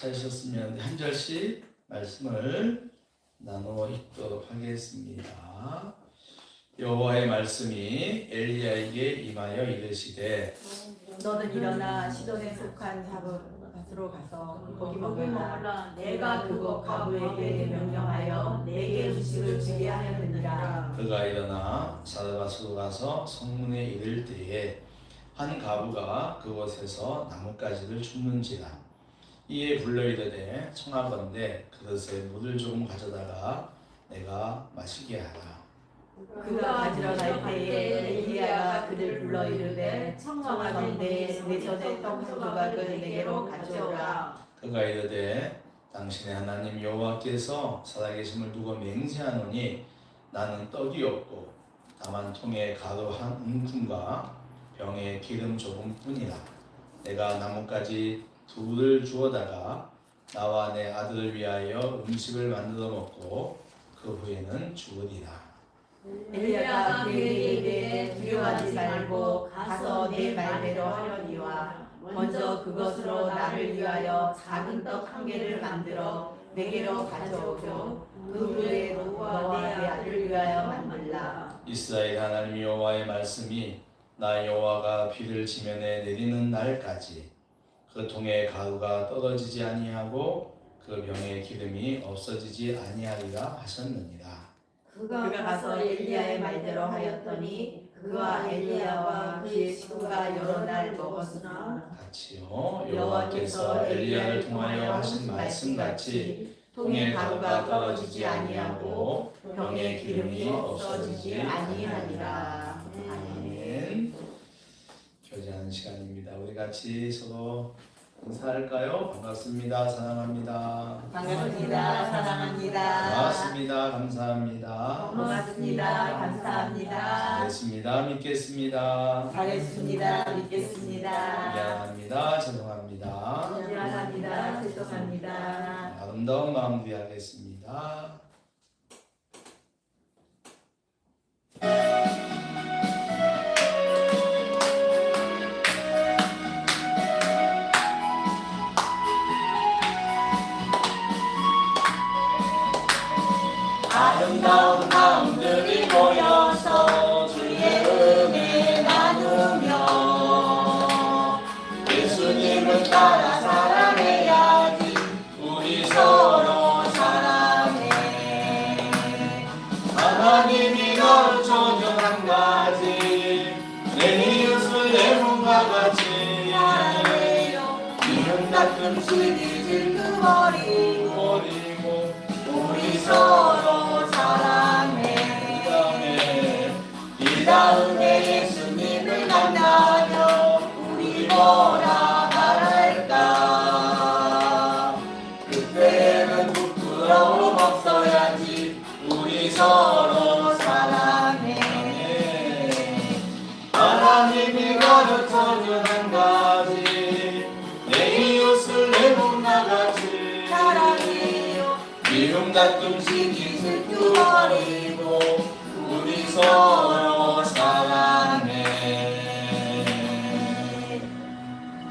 찾으셨으면 한 절씩 말씀을 나누어 읽도록 하겠습니다. 여호와의 말씀이 엘리야에게 임하여 이르시되 너는 일어나 시돈에 속한 밭으로 가서 거기 먹으라. 내가 그곳 과부에게 명령하여 내게 음식을 주게 하였느니라. 그가 일어나 사르밧으로 가서 성문에 이를 때에 한 과부가 그곳에서 나뭇가지를 줍는지라. 이에 불러 이르되 청하건대 그릇에 물을 조금 가져다가 내가 마시게 하라. 그가 가지러 갈 때에 엘리야가 그를 불러 이르되 청하건대 내 전에 떡 한 조각을 내게로 가져오라. 그가 이르되 당신의 하나님 여호와께서 살아계심을 두고 맹세하노니 나는 떡이 없고 다만 통에 가루 한 움큼과 병에 기름 조금뿐이라. 내가 나뭇가지 둘을 주어다가 나와 내 아들을 위하여 음식을 만들어 먹고 그 후에는 죽으리라. 엘리야가 그에게 이르되 두려워하지 말고 가서 내 말대로 하려니와 먼저 그것으로 나를 위하여 작은 떡 한 개를 만들어 내게로 가져오고 그 후에 너와 내 아들을 위하여 만들라. 이스라엘 하나님 여호와의 말씀이 나 여호와가 비를 지면에 내리는 날까지 그 통에 가루가 떨어지지 아니하고 그 병에 기름이 없어지지 아니하리라 하셨느니라. 그가 가서 엘리야의 말대로 하였더니 그와 엘리야와 그의 식구가 여러 날 먹었으나 같이요. 여호와께서 엘리야를 통하여 하신 말씀같이 통에 가루가 떨어지지 아니하고 병에 기름이 없어지지 아니하니라. 아멘. 교제하는 시간입니다. 우리 같이 서로 인사할까요? 반갑습니다. 사랑합니다. 반갑습니다. 사랑합니다. 고맙습니다. 감사합니다. 고맙습니다. 감사합니다. 잘했습니다. 믿겠습니다. 잘했습니다. 믿겠습니다. 미안합니다. 죄송합니다. 미안합니다. 죄송합니다. 아름다운 마음으로 하겠습니다. 아름다운 마음들이 모여서 주의 은혜 나누며 예수님을 따라 사랑해야지. 우리 서로 사랑해. 하나님이 가르쳐준 한 가지 내 이웃을 내 몸과 같이 사랑해요. 이웃 같은 시기 질투버리고 우리 서로 사랑해. 이 다음에 예수님을 만나면 우리 뭐라 말할까. 그때는 부끄러움 없어야지. 우리 서로 사랑해. 하나님이 가르쳐준 한 가지 내 이웃을 내 몸과 같이 사랑해요. 미움 다툼 시기 슬퍼버리고 우리 서로 사랑해.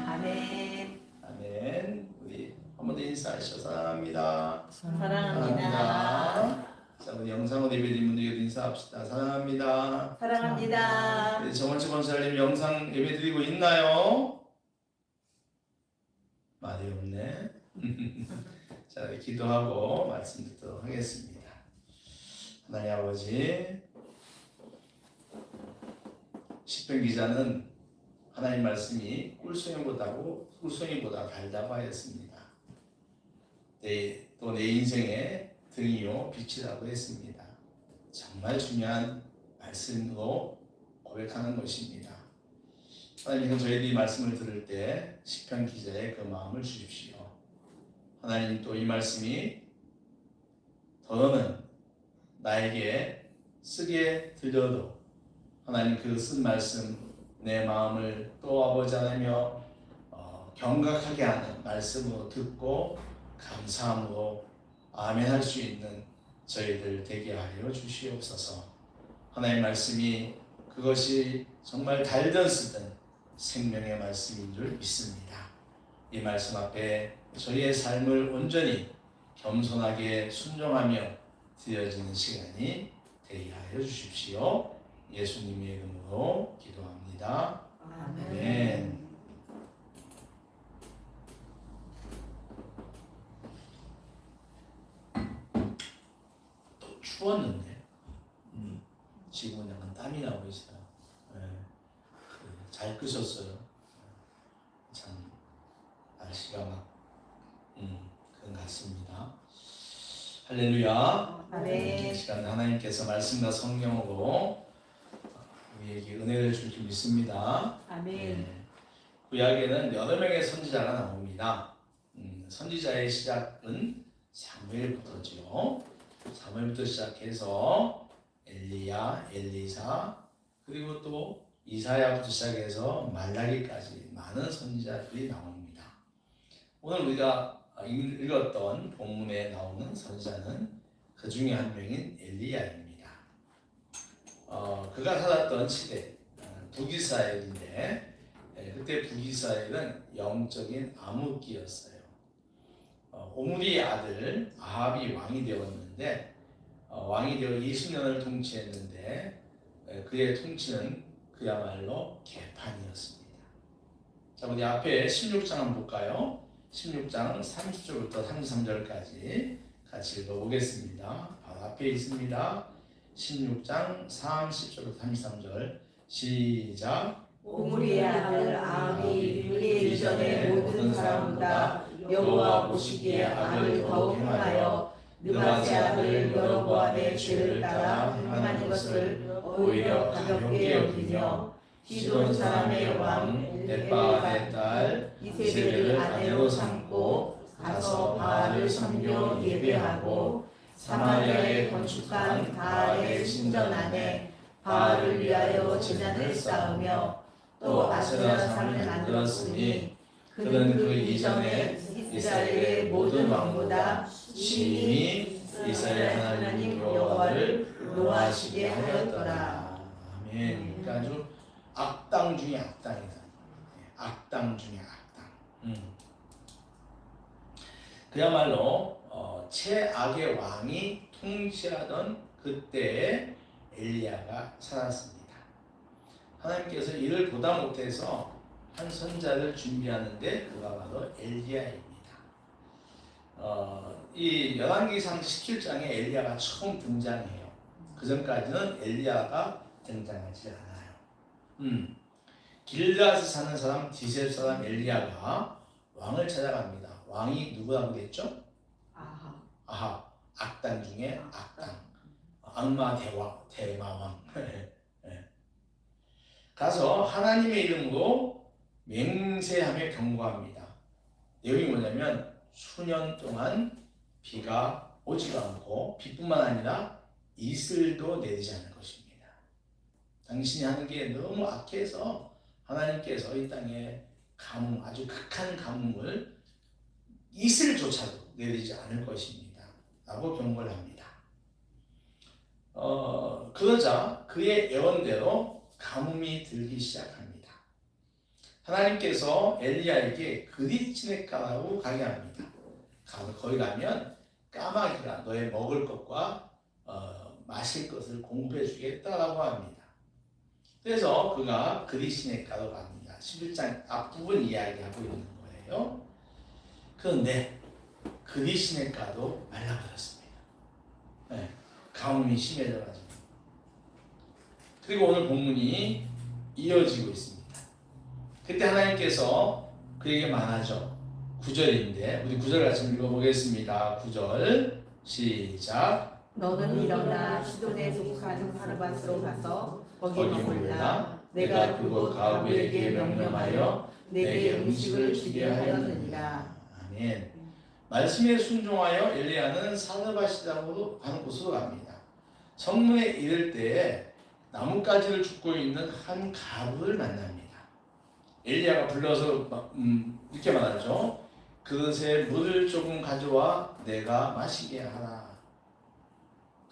아멘. 아멘. 우리 한 번 더 인사하시죠. 사랑합니다. 사랑합니다. 자, 우리 영상으로 예배드린 분들에게 인사합시다. 사랑합니다. 사랑합니다. 우리 정원치 권사님 영상 예배드리고 있나요? 말이 없네. 자, 기도하고 말씀 듣도록 하겠습니다. 하나님 아버지, 시편 기자는 하나님 말씀이 꿀송이보다 달다고 하였습니다. 또 내 인생의 등이요 빛이라고 했습니다. 정말 중요한 말씀으로 고백하는 것입니다. 하나님, 저희들이 말씀을 들을 때 시편 기자의 그 마음을 주십시오. 하나님, 또 이 말씀이 더는 나에게 쓰게 들려도 하나님 그 쓴 말씀 내 마음을 또 아버지 하나님여 경각하게 하는 말씀으로 듣고 감사함으로 아멘 할 수 있는 저희들 되게 하여 주시옵소서. 하나님 말씀이 그것이 정말 달든 쓰든 생명의 말씀인 줄 믿습니다. 이 말씀 앞에 저희의 삶을 온전히 겸손하게 순종하며 드려지는 시간이 되게 하여 주십시오. 예수님의 이름으로 기도합니다. 아멘. 또 추웠는데 지금은 약간 땀이 나고 있어요. 네. 잘 끄셨어요. 참 날씨가 막 그런 것 같습니다. 할렐루야. 아멘. 이 시간 하나님께서 말씀과 성령으로 우리에게 은혜를 줄 줄 믿습니다. 아멘. 네. 구약에는 여러 명의 선지자가 나옵니다. 선지자의 시작은 사무엘부터죠. 사무엘부터 시작해서 엘리야, 엘리사, 그리고 또 이사야부터 시작해서 말라기까지 많은 선지자들이 나옵니다. 오늘 우리가 읽었던 본문에 나오는 선지자는 그 중에 한 명인 엘리야입니다. 그가 살았던 시대 북이스라엘인데 그때 북이스라엘은 영적인 암흑기였어요. 오므리의 아들 아합이 왕이 되었는데 왕이 되어 20년을 통치했는데 그의 통치는 그야말로 개판이었습니다. 자, 우리 앞에 16장 한번 볼까요? 16장 30절부터 33절까지 같이 읽어보겠습니다. 바로 앞에 있습니다. 16장 30절부터 33절 시작. 오므리의 아들 아합이 그의 이전의 모든 사람보다 여호와 보시기에 악을 더욱 행하여 느바세 아들 여로보암의 죄를 따라 행하는 것을 오히려 가볍게 여기며 시돈 사람의 왕 넷바의 딸 이세벨을 아내로 삼고 가서 바알을 섬겨 예배하고 사마리아에 건축한 바알의 신전 안에 바알을 위하여 제단을 쌓으며 또 아세라 산을 만들었으니 그는 그 이전에 이스라엘의 모든 왕보다 심히 이스라엘 하나님 여호와를 노하시게 하였더라. 아멘. 그러니까 아주 악당 중에 악당이다. 악당 중에 악당. 그야말로 최악의 왕이 통치하던 그때의 엘리야가 살았습니다. 하나님께서 이를 보다 못해서 한 선자를 준비하는데 그가 바로 엘리야입니다. 이 열왕기상 17장에 엘리야가 처음 등장해요. 그 전까지는 엘리야가 등장하지 않아요. 길르앗에 사는 사람 디셉 사람 엘리야가 왕을 찾아갑니다. 왕이 누구라고 그랬죠? 아합. 악당 중에 악당. 악마 대마왕. 가서 하나님의 이름으로 맹세하며 경고합니다. 내용이 뭐냐면 수년 동안 비가 오지가 않고 비뿐만 아니라 이슬도 내리지 않을 것입니다. 당신이 하는 게 너무 악해서 하나님께서 이 땅에 가뭄, 아주 극한 가뭄을 이슬조차도 내리지 않을 것입니다. 라고 경고를 합니다. 그러자 그의 예언대로 가뭄이 들기 시작합니다. 하나님께서 엘리야에게 그릿지네가라고 가게 합니다. 거기 가면 까마귀가 너의 먹을 것과 마실 것을 공급해 주겠다라고 합니다. 그래서 그가 그릿시네가로 갑니다. 11장 앞부분 이야기하고 있는 거예요. 그런데 그릿시네가도 말라버렸습니다. 네, 가뭄이 심해져가지고. 그리고 오늘 본문이 이어지고 있습니다. 그때 하나님께서 그에게 말하죠. 9절인데 우리 9절 같이 읽어보겠습니다. 9절 시작. 너는 일어나 시돈에 속한 사르밧으로 가서 거기 머물라. 내가 그곳 가브에게 명령하여 내게 음식을 주게 하였느니라. 아멘. 말씀에 순종하여 엘리야는 사르밧이라고 하는 곳으로 갑니다. 성문에 이를 때에 나뭇가지를 줍고 있는 한 가부를 만납니다. 엘리야가 불러서 이렇게 말하죠. 그릇에 물을 조금 가져와 내가 마시게 하라.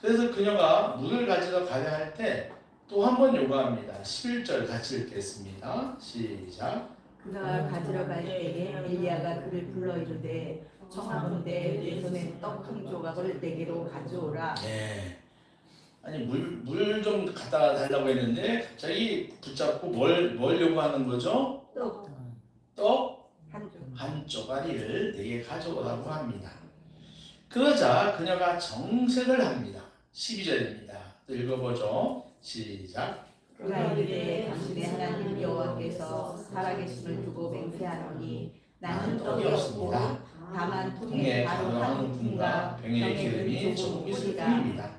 그래서 그녀가 물을 가지러 가려 할 때 또 한 번 요구합니다. 11절 같이 읽겠습니다. 시작. 그가 가지러 갈 때에 엘리야가 그를 불러 이르되 청하건대 내 손에 떡 한 조각을 내게로 가져오라. 네. 아니 물 좀 갖다 달라고 했는데 갑자기 붙잡고 뭘 요구하는 거죠? 떡 떡 한 조. 한 쪼가리를 내게 가져오라고 합니다. 그러자 그녀가 정색을 합니다. 12절입니다. 또 읽어보죠. 시작. 그가 이르되 당신의 하나님 여호와께서 살아계심을 두고 맹세하노니 나는 떡이 없고 다만 통에 가루 한 움큼과 병에 기름이 조금 있을 뿐입니다.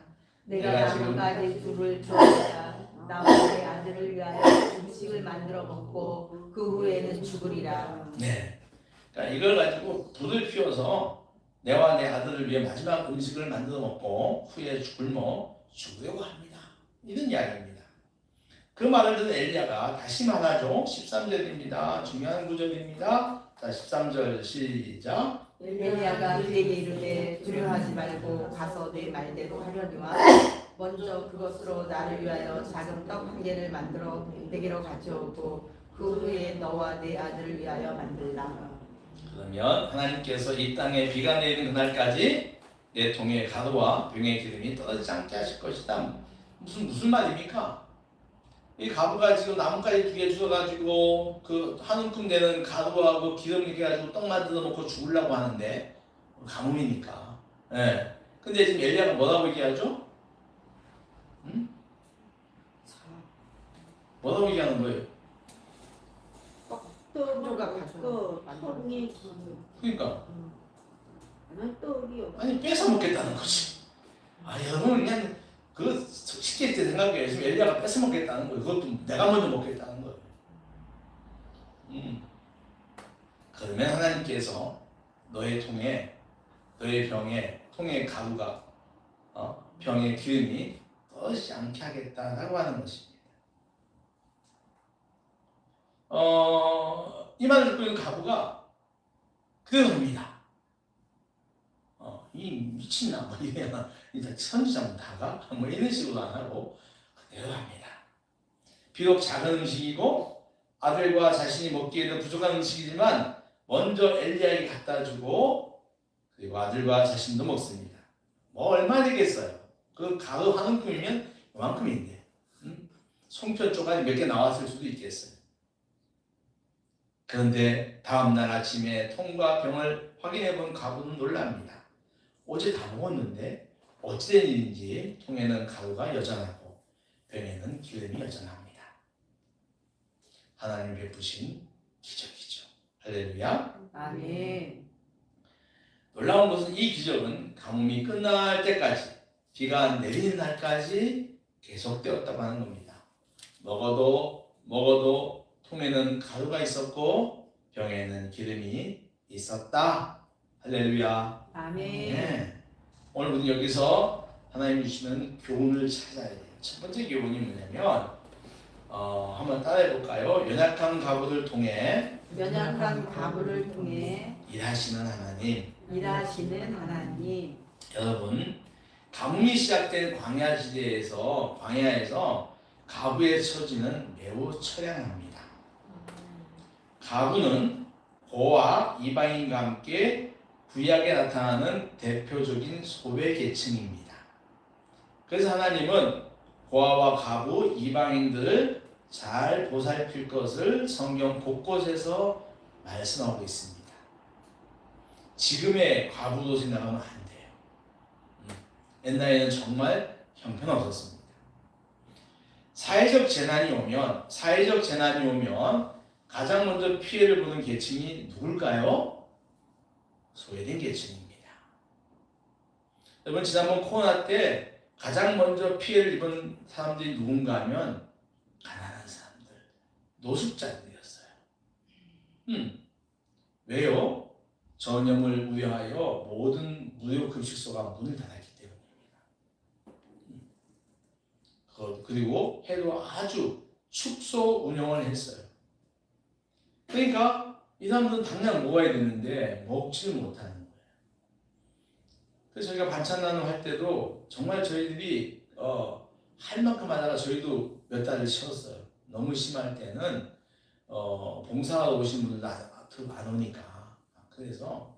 내가 한 가지 둘을 주었다. 나와 내 아들을 위하여 음식을 만들어 먹고 그 후에는 죽으리라. 네. 그러니까 이걸 가지고 불을 피워서 내와 내 아들을 위해 마지막 음식을 만들어 먹고 후에 죽으려고 합니다. 이런 이야기입니다. 그 말을 듣는 엘리야가 다시 말하죠. 13절입니다. 중요한 구절입니다. 자, 13절 시작. 엘리야가 그에게 이르되 두려워하지 말고 가서 내 말대로 하려니와 먼저 그것으로 나를 위하여 작은 떡 한 개를 만들어 내게로 가져오고 그 후에 너와 내 아들을 위하여 만들라. 그러면 하나님께서 이 땅에 비가 내리는 그날까지 내 통에 가루와 병의 기름이 떨어지지 않게 하실 것이다. 무슨 말입니까? 이 가부가 지금 나뭇가지 2개 주워가지고 그 한 움큼 되는 가루하고 기름 이렇게 가지고 떡 만들어 놓고 죽으려고 하는데 가뭄이니까. 예. 근데 지금 엘리야가 뭐라고 얘기하죠? 응? 뭐라고 얘기하는 거예요? 떡조각 가지고 통에 기름. 그러니까 나는 떡이 없어. 아니 뺏어 먹겠다는 거지. 아 여러분 그냥 그 쉽게 생각해요. 지금 엘리야가 뺏어 먹겠다는 거예요. 그것도 내가 먼저 먹겠다는 거예요. 그러면 하나님께서 너의 통에 너의 병에 통에 가루가 병에 기름이 떨어지지 않게 하겠다라고 하는 것입니다. 이 말을 듣고 있는 가부가 그럽니다. 이 미친나 뭐 이래야 일단 선지자면 다가 뭐 이런 식으로 안 하고 그대로 합니다. 비록 작은 음식이고 아들과 자신이 먹기에는 부족한 음식이지만 먼저 엘리야에게 갖다 주고 그리고 아들과 자신도 먹습니다. 뭐 얼마 되겠어요? 그 가루 한 움큼이면 이만큼인데 송편 조각이 몇 개 나왔을 수도 있겠어요. 그런데 다음날 아침에 통과 병을 확인해 본 가부는 놀랍니다. 어제 다 먹었는데 어찌된 일인지 통에는 가루가 여전하고 병에는 기름이 여전합니다. 하나님 베푸신 기적이죠. 할렐루야. 아멘. 놀라운 것은 이 기적은 가뭄이 끝날 때까지 비가 내리는 날까지 계속되었다고 하는 겁니다. 먹어도 통에는 가루가 있었고 병에는 기름이 있었다. 할렐루야. 아멘. 네. 오늘 우리 여기서 하나님 주시는 교훈을 찾아야 돼요. 첫 번째 교훈이 뭐냐면 한번 따라해 볼까요? 연약한 가부를 통해 연약한 가부를 통해 일하시는 하나님. 일하시는 하나님. 여러분, 가뭄이 시작된 광야에서 가부의 처지는 매우 처량합니다. 가부는 고아 이방인과 함께 구약에 나타나는 대표적인 소외 계층입니다. 그래서 하나님은 고아와 가부, 이방인들을 잘 보살필 것을 성경 곳곳에서 말씀하고 있습니다. 지금의 과부도 생각하면 안 돼요. 옛날에는 정말 형편없었습니다. 사회적 재난이 오면 가장 먼저 피해를 보는 계층이 누굴까요? 소외된 계층입니다. 여러분 지난번 코로나 때 가장 먼저 피해를 입은 사람들이 누군가 하면 가난한 사람들, 노숙자들이었어요. 왜요? 전염을 우려하여 모든 무료 급식소가 문을 닫았기 때문입니다. 그리고 해도 아주 축소 운영을 했어요. 그러니까 이 사람들은 당장 먹어야 되는데 먹지를 못하는 거예요. 그래서 저희가 반찬 나눔할 때도 정말 저희들이 할 만큼 하다가 저희도 몇 달을 쉬었어요. 너무 심할 때는 봉사하러 오신 분들도 안 오니까. 그래서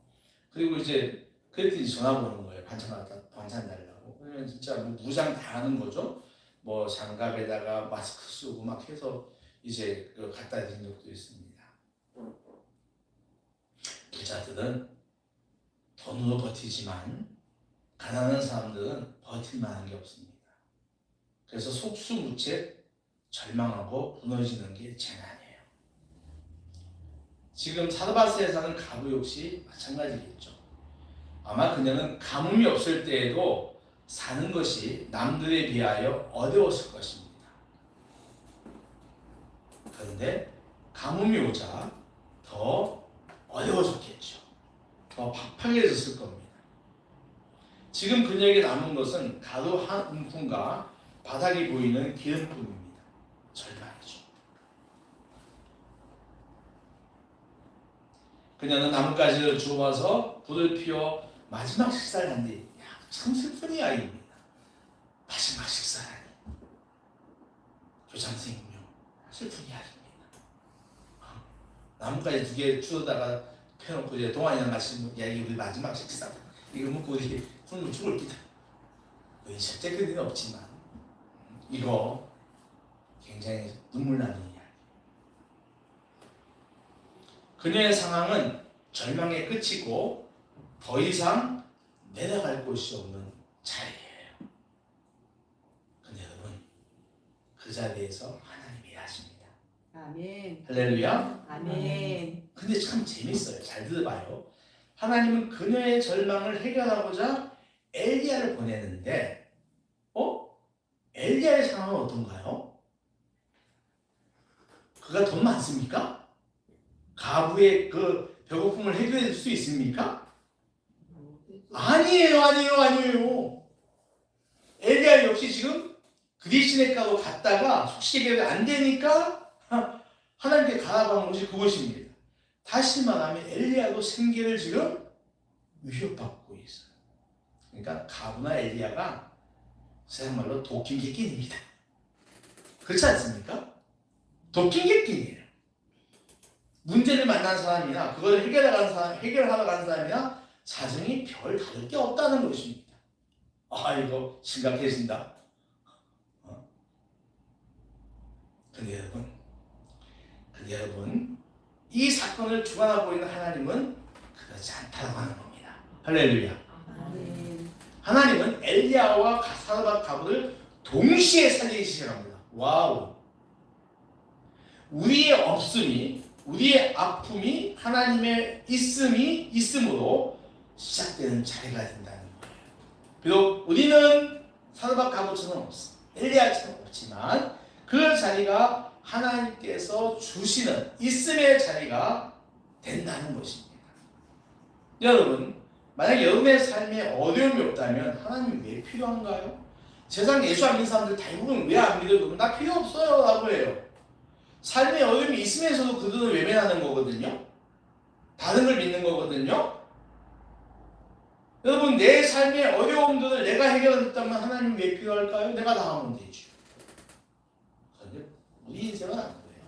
그리고 이제 그랬더니 전화가 오는 거예요. 반찬 달라고. 그러면 진짜 뭐 무장 다 하는 거죠. 뭐 장갑에다가 마스크 쓰고 막 해서 이제 갖다 드린 적도 있습니다. 부자들은 돈으로 버티지만 가난한 사람들은 버틸 만한 게 없습니다. 그래서 속수무책 절망하고 무너지는 게 재난이에요. 지금 사르바스에 사는 가부 역시 마찬가지겠죠. 아마 그녀는 가뭄이 없을 때에도 사는 것이 남들에 비하여 어려웠을 것입니다. 그런데 가뭄이 오자 더 어려워졌겠죠. 더 팍팍해졌을 겁니다. 지금 그녀에게 남은 것은 가루 한 움큼과 바닥이 보이는 기름뿐입니다. 절망이죠. 그녀는 나뭇가지를 주워와서 불을 피워 마지막 식사를 한 뒤, 참 슬픈 이야기입니다. 마지막 식사라니. 교장선생님요, 슬픈 이야기입니다. 나뭇가지 2개 주워다가 펴놓고 이제 동안이랑 같이 이야기 우리 마지막 식사. 이거 먹고 우리 굶으면 죽을 기다. 실제 그런 일은 없지만 이거 굉장히 눈물 나는 이야기. 그녀의 상황은 절망의 끝이고 더 이상 내려갈 곳이 없는 자리예요. 근데 여러분, 그 자리에서 하나님이 일하십니다. 아멘. 할렐루야. 아멘. 근데 참 재밌어요. 잘 들어봐요. 하나님은 그녀의 절망을 해결하고자 엘리야를 보내는데 엘리야의 상황은 어떤가요? 그가 돈 많습니까? 가부의 그 배고픔을 해결해 줄 수 있습니까? 아니에요. 엘리야 역시 지금 그리시네가로 갔다가 속시계가 안 되니까 하나님께 가라고 한 것이 그것입니다. 다시 말하면 엘리야도 생계를 지금 위협받고 있어요. 그러니까 가부나 엘리야가 세상말로 도끼 객끼입니다. 그렇지 않습니까? 도끼 객끼예요. 문제를 만난 사람이나 그걸 해결하러 가는 사람이나 사정이 별 다를 게 없다는 것입니다. 이거 심각해진다. 근데 여러분, 이 사건을 주관하고 있는 하나님은 그렇지 않다고 하는 겁니다. 할렐루야. 아멘. 하나님은 엘리야와 사르밧 가부를 동시에 살리기 시작합니다. 와우. 우리의 없음이, 우리의 아픔이 하나님의 있음으로 시작되는 자리가 된다는 거예요. 비록 우리는 사르밧 가부처럼 없습니다. 엘리야처럼 없지만 그 자리가 하나님께서 주시는 있음의 자리가 된다는 것입니다. 여러분, 만약 여러분의 삶에 어려움이 없다면 하나님이 왜 필요한가요? 세상 예수 안 믿는 사람들 대부분 왜 안 믿어요? 나 필요 없어요 라고 해요. 삶에 어려움이 있으면서도 그들은 외면하는 거거든요. 다른 걸 믿는 거거든요. 여러분, 내 삶의 어려움들을 내가 해결했다면 하나님이 왜 필요할까요? 내가 다 하면 되죠. 그런데 우리 인생은 안 그래요.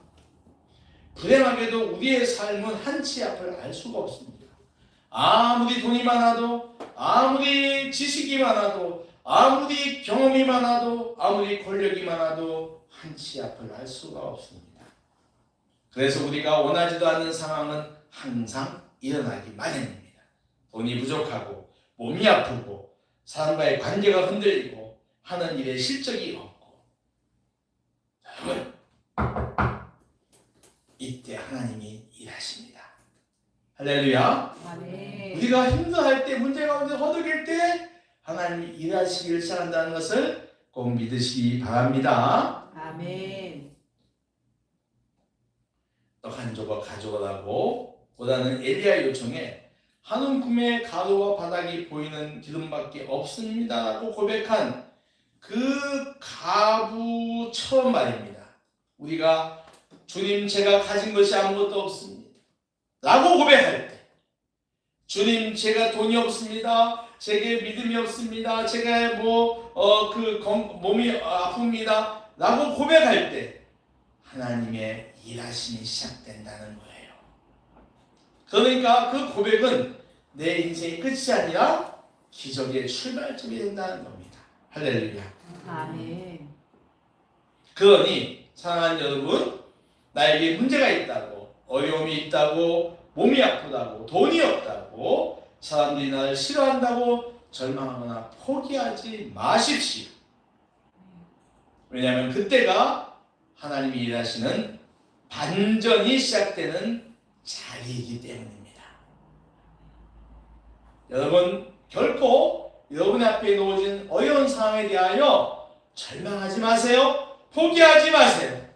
불행하게도 우리의 삶은 한치 앞을 알 수가 없습니다. 아무리 돈이 많아도, 아무리 지식이 많아도, 아무리 경험이 많아도, 아무리 권력이 많아도 한치 앞을 알 수가 없습니다. 그래서 우리가 원하지도 않는 상황은 항상 일어나기 마련입니다. 돈이 부족하고, 몸이 아프고, 사람과의 관계가 흔들리고, 하는 일에 실적이 없고. 여러분, 이때 하나님이 일하십니다. 할렐루야. 아멘. 우리가 힘들어할 때, 문제 가운데 허덕일 때 하나님이 일하시기를 시작한다는 것을 꼭 믿으시기 바랍니다. 아멘. 떡 한 조각 가져오라고 보다는 엘리야 요청에 한 움큼의 가루와 바닥이 보이는 기름밖에 없습니다 라고 고백한 그 가부처럼 말입니다. 우리가 주님, 제가 가진 것이 아무것도 없습니다 라고 고백할 때, 주님, 제가 돈이 없습니다, 제게 믿음이 없습니다, 제가 몸이 아픕니다 라고 고백할 때 하나님의 일하심이 시작된다는 거예요. 그러니까 그 고백은 내 인생의 끝이 아니라 기적의 출발점이 된다는 겁니다. 할렐루야. 아멘. 그러니 사랑하는 여러분, 나에게 문제가 있다고, 어려움이 있다고, 몸이 아프다고, 돈이 없다고, 사람들이 나를 싫어한다고 절망하거나 포기하지 마십시오. 왜냐하면 그때가 하나님이 일하시는 반전이 시작되는 자리이기 때문입니다. 여러분, 결코 여러분 앞에 놓여진 어려운 상황에 대하여 절망하지 마세요. 포기하지 마세요.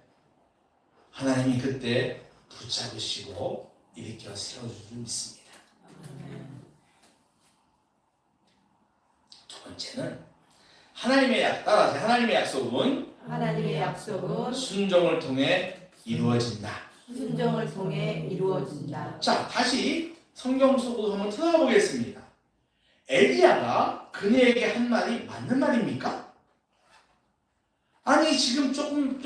하나님이 그때 붙잡으시고 일으켜 세워줄 줄 믿습니다. 두 번째는 하나님의 약속은 순종을 통해 이루어진다. 순종을 통해 이루어진다. 자, 다시 성경 속으로 한번 들어보겠습니다. 엘리야가 그녀에게 한 말이 맞는 말입니까? 아니 지금 조금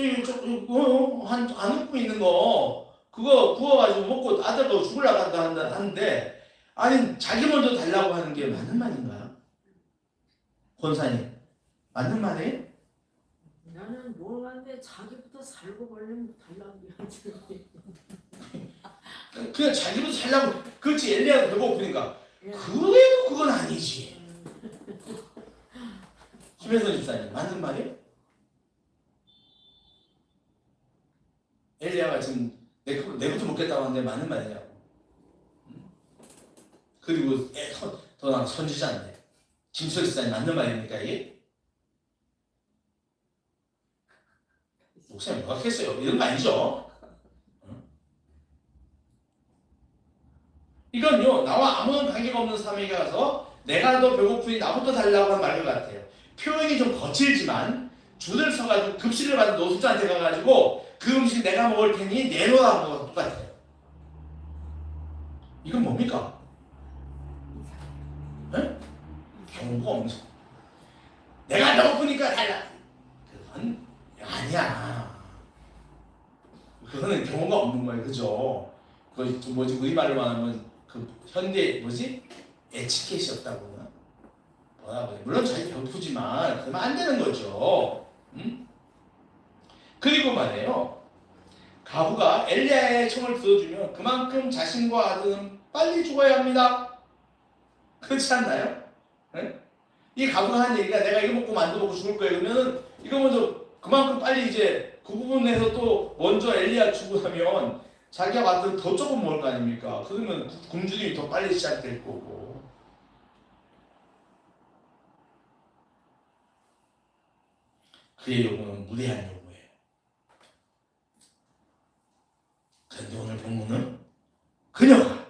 안 웃고 있는 거 그거 구워가지고 먹고 아들도 죽으려고 한다 하는데 아니 자기 먼저 달라고 하는 게 맞는 말인가요? 권사님 맞는 말이에요? 나는 모르는데 자기부터 살고 걸리면 달라고 하지. 그냥 자기부터 살라고 그렇지 엘리야도 배고프니까 그래도 그건 아니지. 김혜선 집사님 맞는 말이에요? 엘리야가 지금 내부터 먹겠다고 하는데 맞는 말이냐고. 그리고 더 선지자인데 김수혁 집사님 맞는 말입니까 이게? 목사님 뭐가 했어요? 이런 거 아니죠? 이건요 나와 아무런 관계가 없는 사람에게 가서 내가 더 배고프니 나부터 달라고 한 말과 같아요. 표현이 좀 거칠지만 줄을 서가지고 급식을 받은 노숙자한테 가가지고 그 음식 내가 먹을 테니 내놓으라는 거랑 똑같아요. 이건 뭡니까? 네? 경우가 없는 거. 내가 배고프니까 달라. 그건 아니야. 그거는 경우가 없는 거예요, 그죠? 그 뭐지 우리말로 말하면 그 현대 뭐지 에티켓이 없다고 그러나 뭐라고 해? 물론 자기 배고프지만 그러면 안 되는 거죠. 그리고 말이에요. 가부가 엘리야의 청을 들어주면 그만큼 자신과 아들은 빨리 죽어야 합니다. 그렇지 않나요? 네? 이 가부가 한 얘기가 내가 이거 먹고 만두 먹고 죽을 거예요. 그러면 이거 먼저 그만큼 빨리 이제 그 부분에서 또 먼저 엘리야 죽으면 자기가 아들은 더 조금 먹을 거 아닙니까? 그러면 굶주림이 더 빨리 시작될 거고. 그의 요구는 무례한 요구예요. 그런데 오늘 본문은 그녀가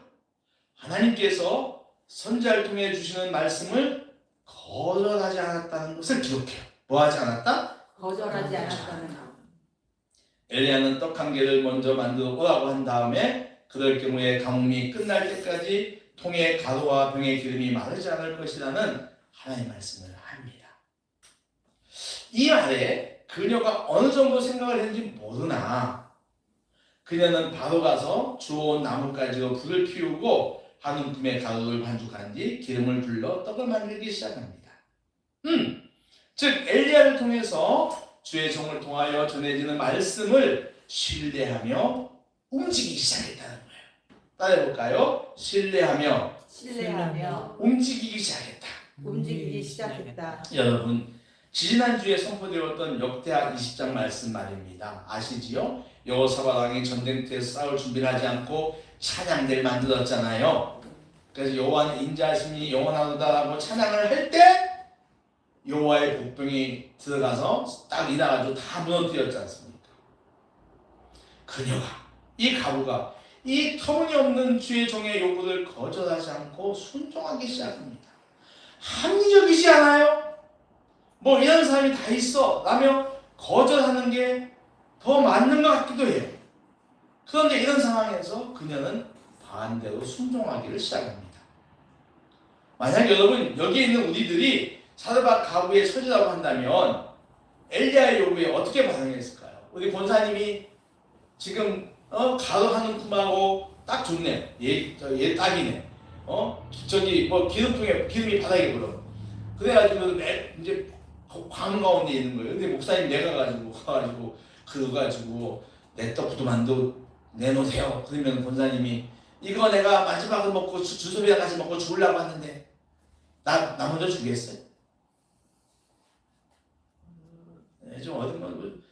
하나님께서 선지자를 통해 주시는 말씀을 거절하지 않았다는 것을 기록해요. 뭐하지 않았다? 거절하지 않았다는 것. 엘리야는 떡 한 개를 먼저 만들어 오라고 한 다음에 그럴 경우에 가뭄이 끝날 때까지 통에 가루와 병에 기름이 마르지 않을 것이라는 하나님의 말씀을 합니다. 이 말에 그녀가 어느 정도 생각을 했는지 모르나 그녀는 바로 가서 주워온 나뭇가지로 불을 피우고 한 움큼의 가루를 반죽한 뒤 기름을 불러 떡을 만들기 시작합니다. 즉 엘리야를 통해서 주의 종을 통하여 전해지는 말씀을 신뢰하며 움직이기 시작했다는 거예요. 따라해볼까요? 신뢰하며 움직이기 시작했다. 움직이기 시작했다. 여러분 지난주에 선포되었던 역대하 20장 말씀 말입니다. 아시지요? 여호사밧 왕이 전쟁터에서 싸울 준비를 하지 않고 찬양대를 만들었잖아요. 그래서 여호와는 인자하심이 영원하도다라고 찬양을 할 때 여호와의 복병이 들어가서 딱 일어나가지고 다 무너뜨렸지 않습니까? 그녀가 이 가부가 이 터무니없는 주의 종의 요구를 거절하지 않고 순종하기 시작합니다. 합리적이지 않아요? 뭐 이런 사람이 다 있어 라며 거절하는 게 더 맞는 것 같기도 해요. 그런데 이런 상황에서 그녀는 반대로 순종하기를 시작합니다. 만약 여러분 여기에 있는 우리들이 사르밧 가부의 처지라고 한다면 엘리야의 요구에 어떻게 반응했을까요? 우리 권사님이 지금 가로하는 품하고 딱 좋네. 얘 딱이네. 저기 뭐 기름통에 기름이 바닥에 불어. 그래가지고 이제 광 가운데 있는 거예요. 근데 목사님 내가 가가지고 그거 내 떡부도 만두 내놓으세요. 그러면 권사님이 이거 내가 마지막으로 먹고 주소비랑 같이 먹고 죽으려고 하는데 나 먼저 주겠어요? 네, 좀 얻으면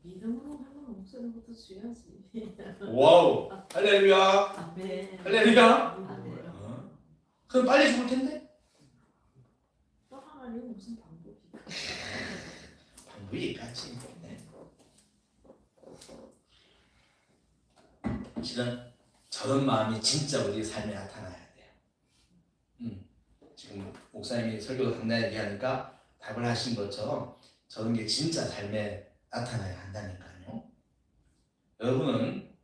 믿음으로 하면 목소리부터 줘야지. 와우 할렐루야 아멘. 할렐루야. 아멘. 그럼 빨리 죽을 텐데 또 하나님 무슨 방법이? 방법이 있겠지. 네. 저런 마음이 진짜 우리 삶에 나타나야 돼요. 지금 목사님이 설교도 간단히 얘기하니까 답을 하신 것처럼 저런 게 진짜 삶에 나타나야 한다니까요. 여러분은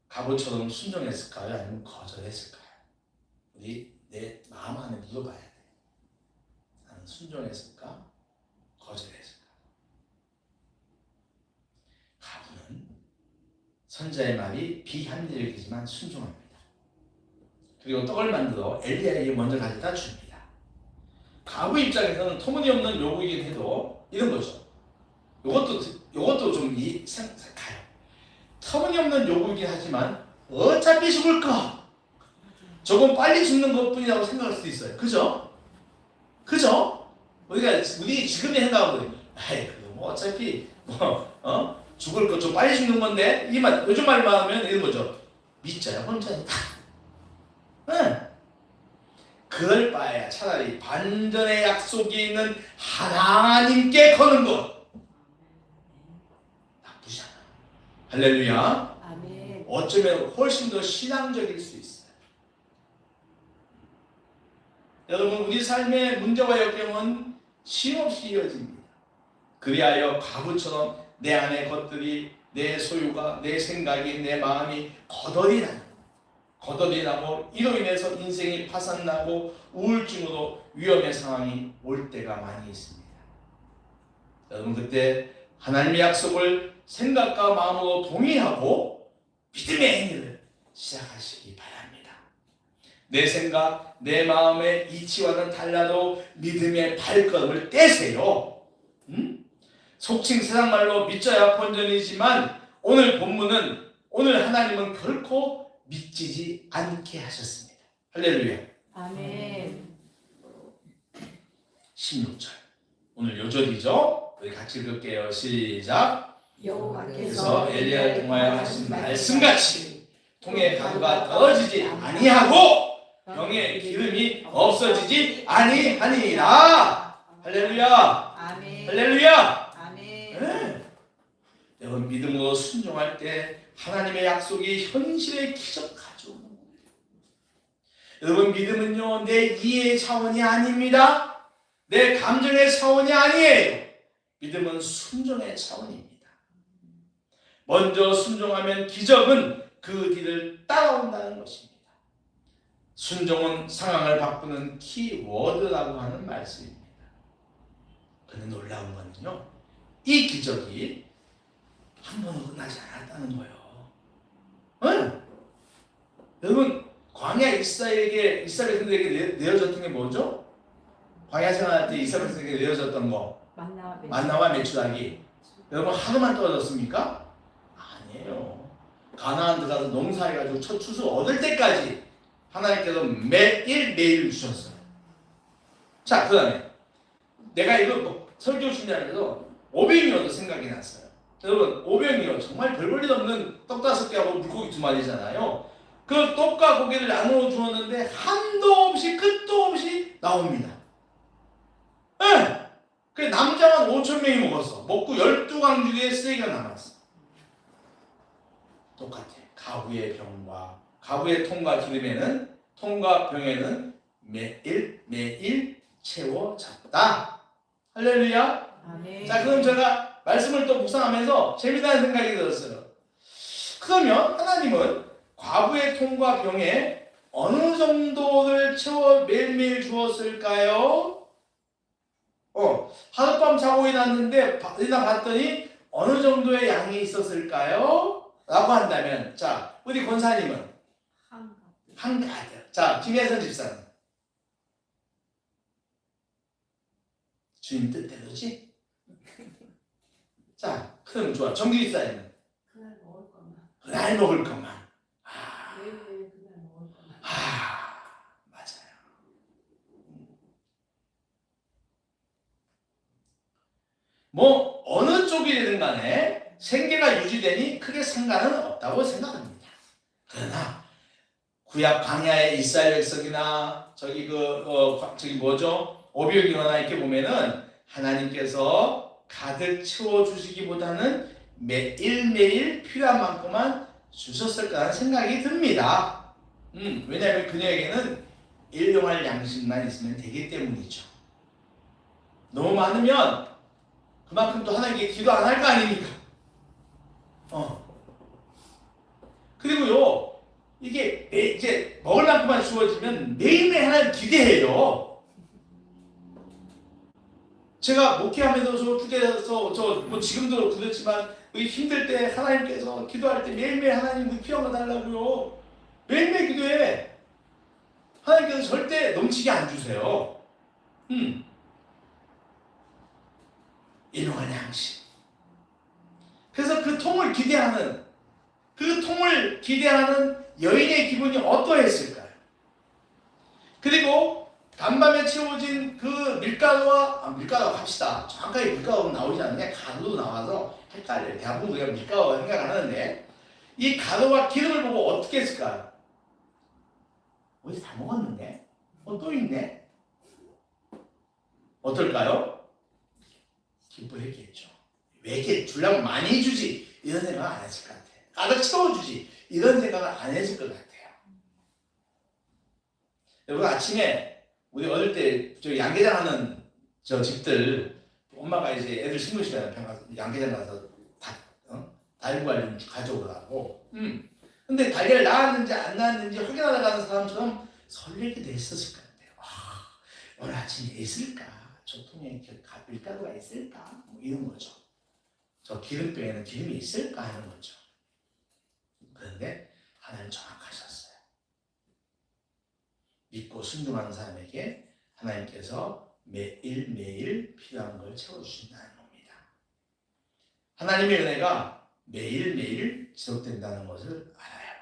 갑옷처럼 순종했을까요? 아니면 거절했을까요? 우리 내 마음 안에 물어봐야 돼. 나는 순종했을까? 거절했을까? 가부는 선자의 말이 비합리적이지만 순종합니다. 그리고 떡을 만들어 엘리야에게 먼저 가져다 줍니다. 가부 입장에서는 터무니없는 요구이긴 해도 이런 거죠. 요것도 좀 가요. 터무니없는 요구이긴 하지만 어차피 죽을 거. 조금 빨리 죽는 것뿐이라고 생각할 수도 있어요. 그죠? 우리 지금의 생각은 뭐 어차피 죽을 거 좀 빨리 죽는 건데 요즘 말로 하면 이런 거죠. 믿자야 혼자니까. 그럴 바에야 차라리 반전의 약속이 있는 하나님께 거는 것 나쁘지 않아. 할렐루야. 아멘. 어쩌면 훨씬 더 신앙적일 수 있어요. 여러분 우리 삶의 문제와 역경은 쉼없이 이어집니다. 그리하여 가부처럼 내 안의 것들이 내 소유가 내 생각이 내 마음이 거덜이 나고 이로 인해서 인생이 파산나고 우울증으로 위험의 상황이 올 때가 많이 있습니다. 여러분 그때 하나님의 약속을 생각과 마음으로 동의하고 믿음의 행위를 시작하시기 바랍니다. 내 생각, 내 마음의 이치와는 달라도 믿음의 발걸음을 떼세요. 속칭 세상 말로 믿자야 본전이지만 오늘 본문은 오늘 하나님은 결코 믿지지 않게 하셨습니다. 할렐루야. 아멘. 16절 오늘 요절이죠. 우리 같이 읽을게요. 시작. 여호와께서 엘리야를 통하여 하신 말씀같이 통에 가루가 떨어지지 아니하고 병에 기름이 없어지지 아니하니라. 할렐루야. 아멘. 할렐루야. 아멘. 네. 여러분 믿음으로 순종할 때 하나님의 약속이 현실에 기적하죠. 여러분 믿음은요 내 이해의 차원이 아닙니다. 내 감정의 차원이 아니에요. 믿음은 순종의 차원입니다. 먼저 순종하면 기적은 그 뒤를 따라온다는 것입니다. 순종은 상황을 바꾸는 키워드라고 하는 말씀입니다. 그런데 놀라운 것은요 이 기적이 한 번으로 끝나지 않았다는 거예요. 여러분 광야 이스라엘 백성들에게 내어졌던 게 뭐죠? 광야 생활할 때 이스라엘 백성들에게 내어졌던 거 만나와 메추라기. 여러분 하루만 떨어졌습니까? 아니에요. 가나안 들어가서 농사해가지고 첫 추수 얻을 때까지 하나님께서 매일 주셨어요. 자 그 다음에 내가 이거 설교 준비하면서 오병이어도 생각이 났어요. 여러분 오병이어 정말 별 볼 일 없는 떡 5개하고 물고기 2마리잖아요. 그 떡과 고기를 나누어 주었는데 한도 없이 끝도 없이 나옵니다. 그 남자만 5,000명이 먹었어. 먹고 12강주에 쓰레기가 남았어. 똑같아. 가부의 병과 가부의 통과 기름에는 통과 병에는 매일 채워졌다. 할렐루야. 아멘. 자 그럼 제가 말씀을 또 묵상하면서 재미나는 생각이 들었어요. 그러면 하나님은 과부의 통과 병에 어느 정도를 채워 매일매일 주었을까요? 하룻밤 자고 일어났는데 일어나 봤더니 어느 정도의 양이 있었을까요? 라고 한다면, 자, 우리 권사님은 한가득. 자, 김혜선 집사는 주님 뜻대로지? 자, 그럼 좋아. 정규 집사님은 그날 먹을 것만. 그날 먹을 것만. 아, 매일매일 그날 먹을 것만. 맞아요. 뭐 어느 쪽이든 간에 생계가 유지되니 크게 상관은 없다고 생각합니다. 그러나 구약 광야의 이스라엘 백성이나 저기 오병이어나 이렇게 보면은 하나님께서 가득 채워 주시기보다는 매일매일 필요한 만큼만 주셨을 거라는 생각이 듭니다. 왜냐하면 그녀에게는 일용할 양식만 있으면 되기 때문이죠. 너무 많으면 그만큼 또 하나님께 기도 안 할 거 아닙니까? 그리고요, 이게 이제 먹을 만큼만 주어지면 매일매일 하나님 기대해요. 제가 목회하면서 뭐 지금도 그렇지만 힘들 때 하나님께서 기도할 때 매일매일 하나님 필요한 거 달라고요. 매일매일 기도해. 하나님께서 절대 넘치게 안 주세요. 일용할 양식. 그래서 그 통을 기대하는 여인의 기분이 어떠했을까요? 그리고 간밤에 채워진 그 밀가루가 합시다. 정확하게 밀가루가 나오지 않느냐, 가루도 나와서 헷갈려요. 대부분 우리가 밀가루가 생각하는데 이 가루와 기름을 보고 어떻게 했을까요? 어디서 다 먹었는데? 또 있네? 어떨까요? 기뻐했겠죠. 왜 이렇게 주려면 많이 주지? 이런 생각은 안 했을 것 같아요. 가득 채워주지? 이런 생각은 안 했을 것 같아요. 여러분, 아침에 우리 어릴 때 저 양계장 하는 저 집들, 엄마가 이제 애들 신문 시간에 양계장 가서 달걀 좀 가져오라고. 근데 달걀 나왔는지 안 나왔는지 확인하러 가는 사람처럼 설레기도 했었을 것 같아요. 오늘 아침에 있을까? 저 통에 밀가루가 있을까? 뭐 이런 거죠. 저 기름병에는 기름이 있을까 하는 거죠. 그런데 하나님 정확하셨어요. 믿고 순종하는 사람에게 하나님께서 매일매일 필요한 걸 채워주신다는 겁니다. 하나님의 은혜가 매일매일 지속된다는 것을 알아요.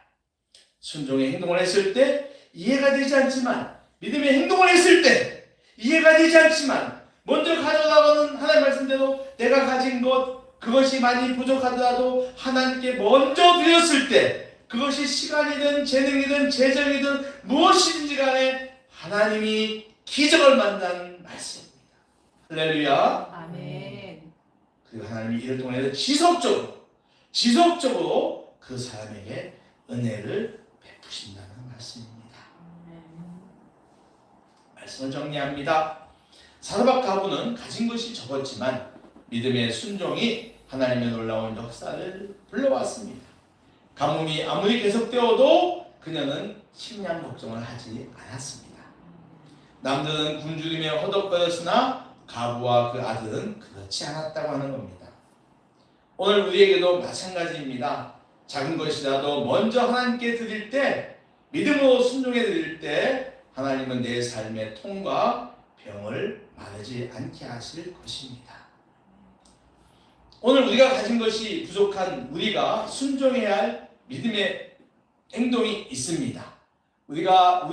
순종의 행동을 했을 때 이해가 되지 않지만, 믿음의 행동을 했을 때 이해가 되지 않지만, 먼저 가져나가는 하나님 말씀대로 내가 가진 것, 그것이 많이 부족하더라도 하나님께 먼저 드렸을 때, 그것이 시간이든 재능이든 재정이든 무엇이든지 간에 하나님이 기적을 만난 말씀입니다. 할렐루야. 아멘. 그리고 하나님이 이를 통해서 지속적으로 그 사람에게 은혜를 베푸신다는 말씀입니다. 말씀을 정리합니다. 사르밧 가부는 가진 것이 적었지만 믿음의 순종이 하나님의 놀라운 역사를 불러왔습니다. 가뭄이 아무리 계속되어도 그녀는 식량 걱정을 하지 않았습니다. 남들은 굶주리며 허덕거렸으나 가부와 그 아들은 그렇지 않았다고 하는 겁니다. 오늘 우리에게도 마찬가지입니다. 작은 것이라도 먼저 하나님께 드릴 때, 믿음으로 순종해 드릴 때 하나님은 내 삶의 통과 병을 마르지 않게 하실 것입니다. 오늘 우리가 가진 것이 부족한 우리가 순종해야 할 믿음의 행동이 있습니다. 우리가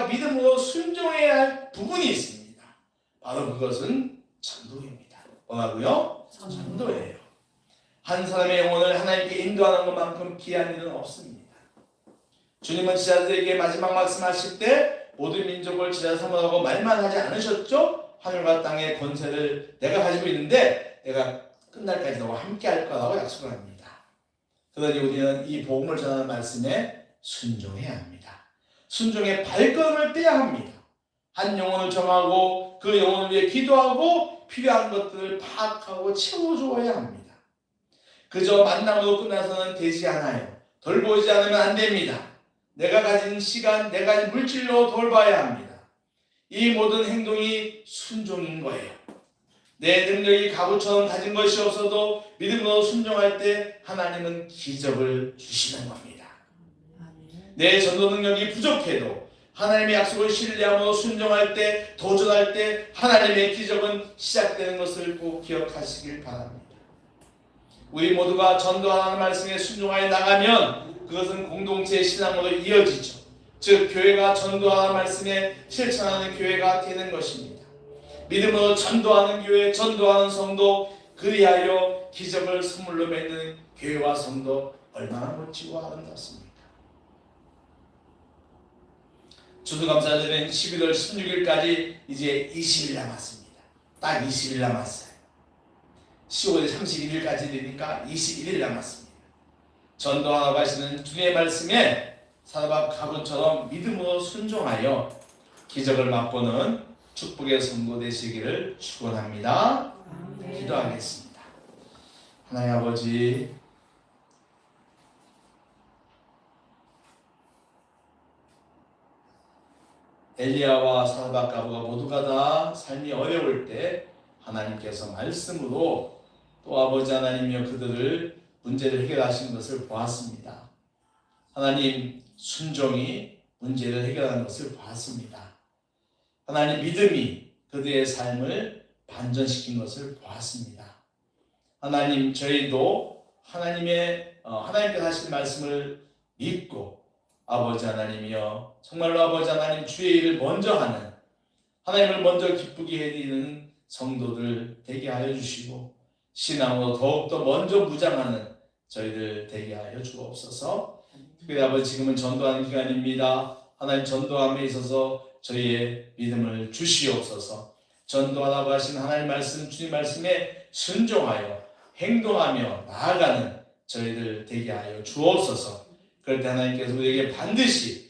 믿음으로 순종해야 할 부분이 있습니다. 바로 그것은 전도입니다. 뭐라고요? 전도예요. 한 사람의 영혼을 하나님께 인도하는 것만큼 귀한 일은 없습니다. 주님은 제자들에게 마지막 말씀하실 때 모든 민족을 제자 삼으라고 말만 하지 않으셨죠? 하늘과 땅의 권세를 내가 가지고 있는데 내가 끝날까지 너와 함께 할 거라고 약속을 합니다. 그러니 우리는 이 복음을 전하는 말씀에 순종해야 합니다. 순종의 발걸음을 떼야 합니다. 한 영혼을 정하고 그 영혼을 위해 기도하고 필요한 것들을 파악하고 채워주어야 합니다. 그저 만남으로 끝나서는 되지 않아요. 돌보지 않으면 안 됩니다. 내가 가진 시간, 내가 가진 물질로 돌봐야 합니다. 이 모든 행동이 순종인 거예요. 내 능력이 가부처럼 가진 것이 없어도 믿음으로 순종할 때 하나님은 기적을 주시는 겁니다. 내 전도 능력이 부족해도 하나님의 약속을 신뢰함으로 순종할 때, 도전할 때 하나님의 기적은 시작되는 것을 꼭 기억하시길 바랍니다. 우리 모두가 전도하는 말씀에 순종하여 나가면 그것은 공동체의 신앙으로 이어지죠. 즉 교회가 전도하는 말씀에 실천하는 교회가 되는 것입니다. 믿음으로 전도하는 교회, 전도하는 성도, 그리하여 기적을 선물로 맺는 교회와 성도 얼마나 멋지고 아름답습니까? 추수감사절은 11월 16일까지 이제 20일 남았습니다. 딱 20일 남았어요. 10월 31일까지 되니까 21일 남았습니다. 전도하고 하시는 주님의 말씀에 사도바 가군처럼 믿음으로 순종하여 기적을 맛보는 축복의 성도 되시기를 축원합니다. 기도하겠습니다. 하나님 아버지, 엘리야와 사도바 가부가 모두가 다 삶이 어려울 때 하나님께서 말씀으로 또 아버지 하나님이여 그들을 문제를 해결하시는 것을 보았습니다. 하나님 순종이 문제를 해결하는 것을 보았습니다. 하나님 믿음이 그들의 삶을 반전시킨 것을 보았습니다. 하나님 저희도 하나님께서 하신 말씀을 믿고 아버지 하나님이여 정말로 아버지 하나님 주의 일을 먼저 하는 하나님을 먼저 기쁘게 해드리는 성도들 되게 하여 주시고 신앙으로 더욱더 먼저 무장하는 저희들 되게 하여 주옵소서. 특별히 아버지 지금은 전도하는 기간입니다. 하나님 전도함에 있어서 저희의 믿음을 주시옵소서. 전도하라고 하신 하나님 말씀 주님 말씀에 순종하여 행동하며 나아가는 저희들 되게 하여 주옵소서. 그럴 때 하나님께서 우리에게 반드시